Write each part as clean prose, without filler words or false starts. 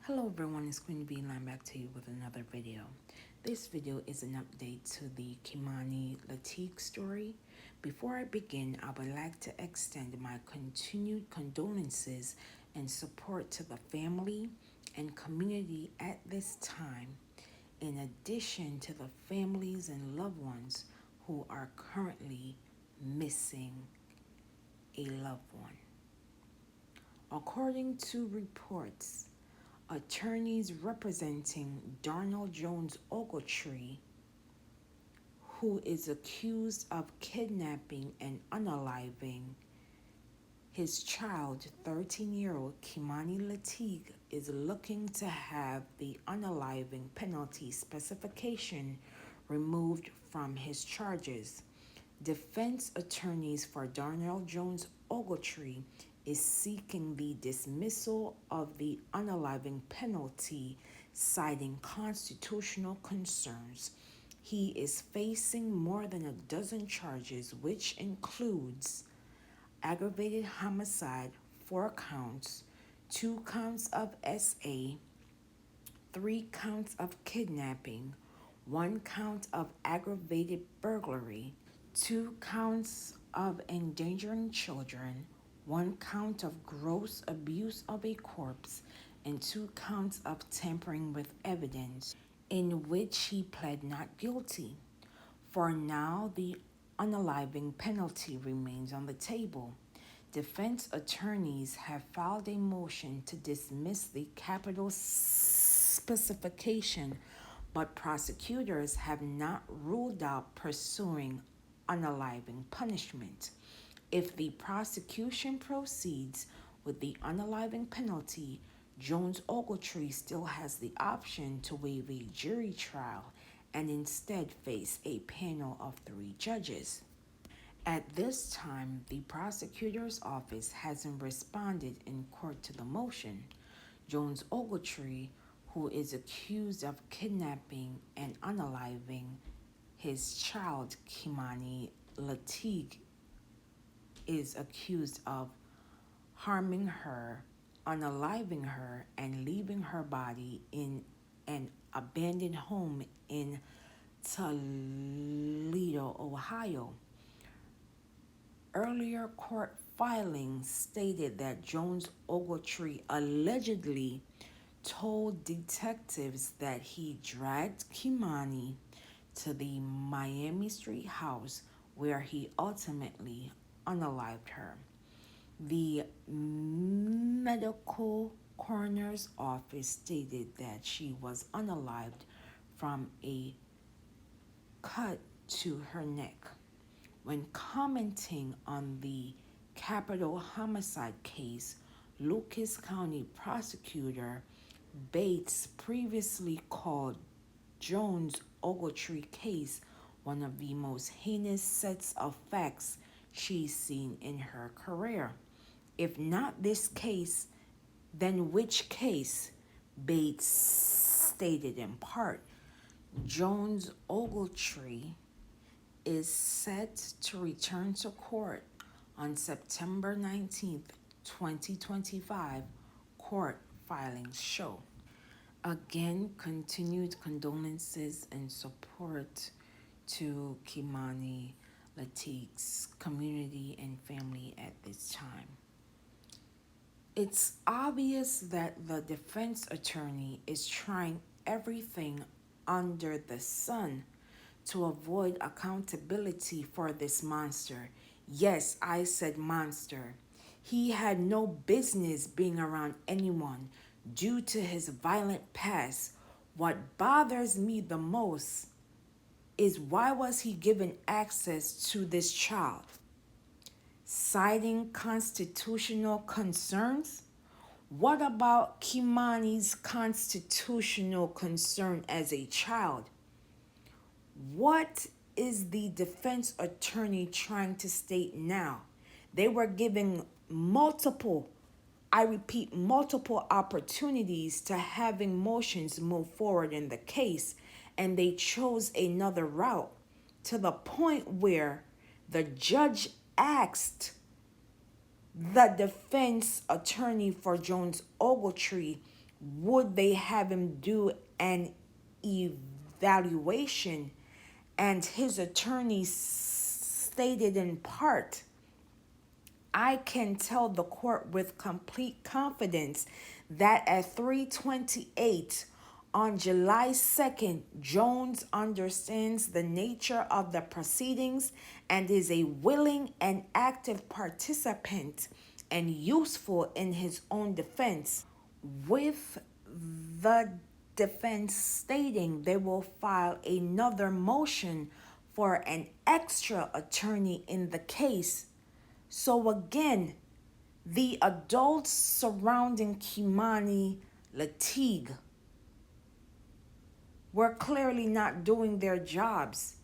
Hello everyone, it's Queen B and I'm back to you with another video. This video is an update to the Kei'Mani Latigue story. Before I begin, I would like to extend my continued condolences and support to the family and community at this time, in addition to the families and loved ones who are currently missing a loved one. According to reports, attorneys representing Darnell Jones Ogletree, who is accused of kidnapping and unaliving his child, 13-year-old Kei'Mani Latigue, is looking to have the unaliving penalty specification removed from his charges. Defense attorneys for Darnell Jones Ogletree is seeking the dismissal of the unaliving penalty, citing constitutional concerns. He is facing more than a dozen charges, which includes aggravated homicide, 4 counts, 2 counts of SA, 3 counts of kidnapping, 1 count of aggravated burglary, 2 counts of endangering children, 1 count of gross abuse of a corpse, and 2 counts of tampering with evidence, in which he pled not guilty. For now, the unaliving penalty remains on the table. Defense attorneys have filed a motion to dismiss the capital specification, but prosecutors have not ruled out pursuing unaliving punishment. If the prosecution proceeds with the unaliving penalty, Jones Ogletree still has the option to waive a jury trial and instead face a panel of 3 judges. At this time, the prosecutor's office hasn't responded in court to the motion. Jones Ogletree, who is accused of kidnapping and unaliving his child, Kei'Mani Latigue, is accused of harming her, unaliving her, and leaving her body in an abandoned home in Toledo, Ohio. Earlier court filings stated that Jones Ogletree allegedly told detectives that he dragged Kei'Mani to the Miami Street house where he ultimately unalived her. The medical coroner's office stated that she was unalived from a cut to her neck. When commenting on the capital homicide case, Lucas County prosecutor Bates previously called Jones Ogletree case one of the most heinous sets of facts she's seen in her career. If not this case, then which case? Bates stated in part. Jones Ogletree is set to return to court on September 19th, 2025, court filings show. Again, continued condolences and support to Kei'Mani Latigue's community and family at this time. It's obvious that the defense attorney is trying everything under the sun to avoid accountability for this monster. Yes, I said monster. He had no business being around anyone due to his violent past. What bothers me the most is why was he given access to this child? Citing constitutional concerns? What about Kei'Mani's constitutional concern as a child? What is the defense attorney trying to state now? They were given multiple opportunities to having motions move forward in the case, and they chose another route to the point where the judge asked the defense attorney for Jones Ogletree Would they have him do an evaluation? And his attorney stated in part, I can tell the court with complete confidence that at 3:28 on July 2nd, Jones understands the nature of the proceedings and is a willing and active participant and useful in his own defense, with the defense stating they will file another motion for an extra attorney in the case. So again, the adults surrounding Kei'Mani Latigue were clearly not doing their jobs,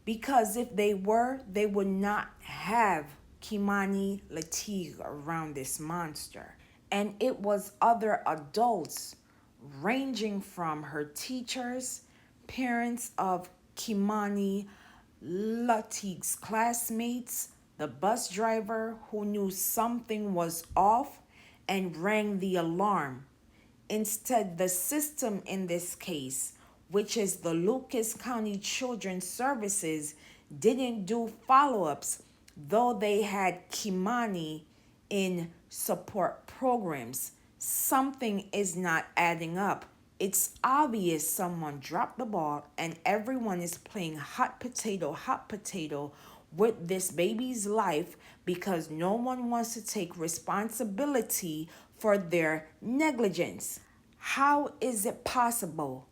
because if they were, they would not have Kei'Mani Latigue around this monster. And it was other adults, ranging from her teachers, parents of Kei'Mani Latigue's classmates, the bus driver who knew something was off and rang the alarm. Instead, the system in this case, which is the Lucas County Children's Services, didn't do follow-ups, though they had Kei'Mani in support programs. Something is not adding up. It's obvious someone dropped the ball and everyone is playing hot potato with this baby's life because no one wants to take responsibility for their negligence. How is it possible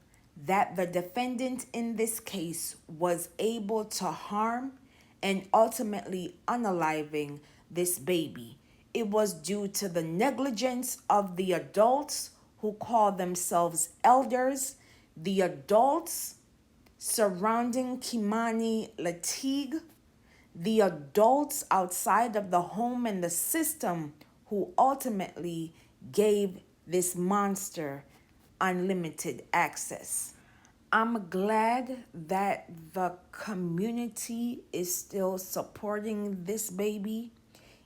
that the defendant in this case was able to harm and ultimately unaliving this baby? It was due to the negligence of the adults who call themselves elders, the adults surrounding Kei'Mani Latigue, the adults outside of the home and the system who ultimately gave this monster unlimited access. I'm glad that the community is still supporting this baby,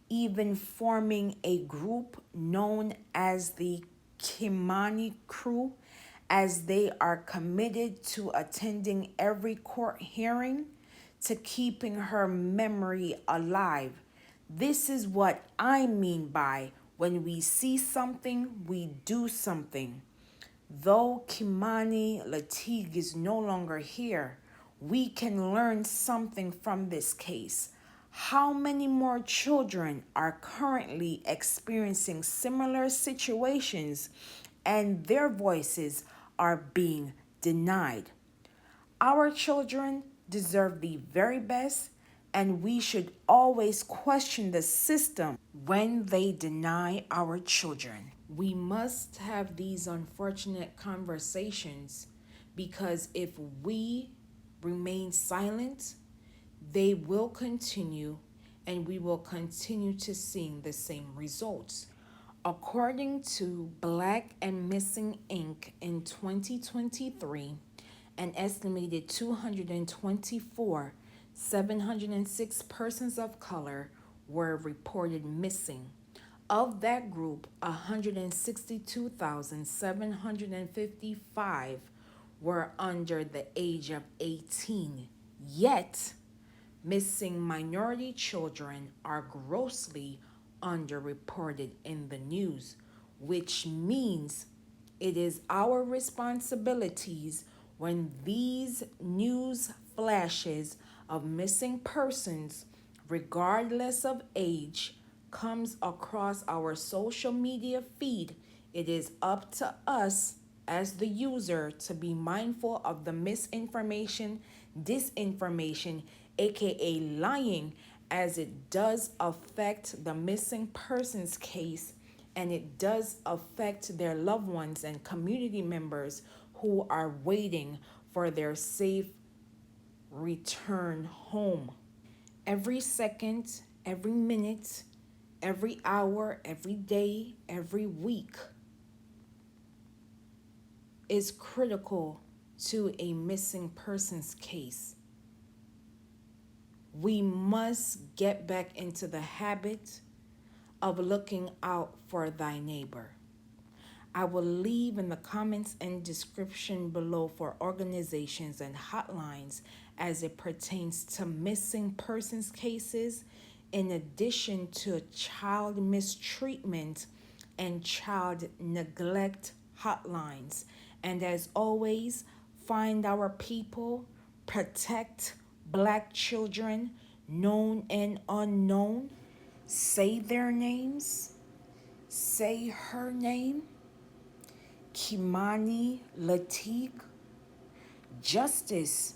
even forming a group known as the Kei'Mani Crew, as they are committed to attending every court hearing, to keeping her memory alive. This is what I mean by when we see something, we do something. Though Kei'Mani Latigue is no longer here, we can learn something from this case. How many more children are currently experiencing similar situations and their voices are being denied? Our children deserve the very best, and we should always question the system when they deny our children. We must have these unfortunate conversations, because if we remain silent, they will continue and we will continue to see the same results. According to Black and Missing Inc. in 2023, an estimated 224,706 persons of color were reported missing. Of that group, 162,755 were under the age of 18. Yet, missing minority children are grossly underreported in the news, which means it is our responsibilities when these news flashes of missing persons, regardless of age, comes across our social media feed. It is up to us as the user to be mindful of the misinformation, disinformation, aka lying, as it does affect the missing persons case, and it does affect their loved ones and community members who are waiting for their safe return home. Every second, every minute, every hour, every day, every week is critical to a missing persons case. We must get back into the habit of looking out for thy neighbor. I will leave in the comments and description below for organizations and hotlines as it pertains to missing persons cases, in addition to child mistreatment and child neglect hotlines. And as always, find our people, protect Black children, known and unknown. Say their names, say her name, Kei'Mani Latigue. Justice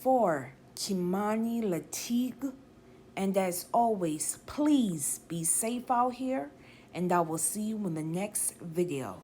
for Kei'Mani Latigue. And as always, please be safe out here, and I will see you in the next video.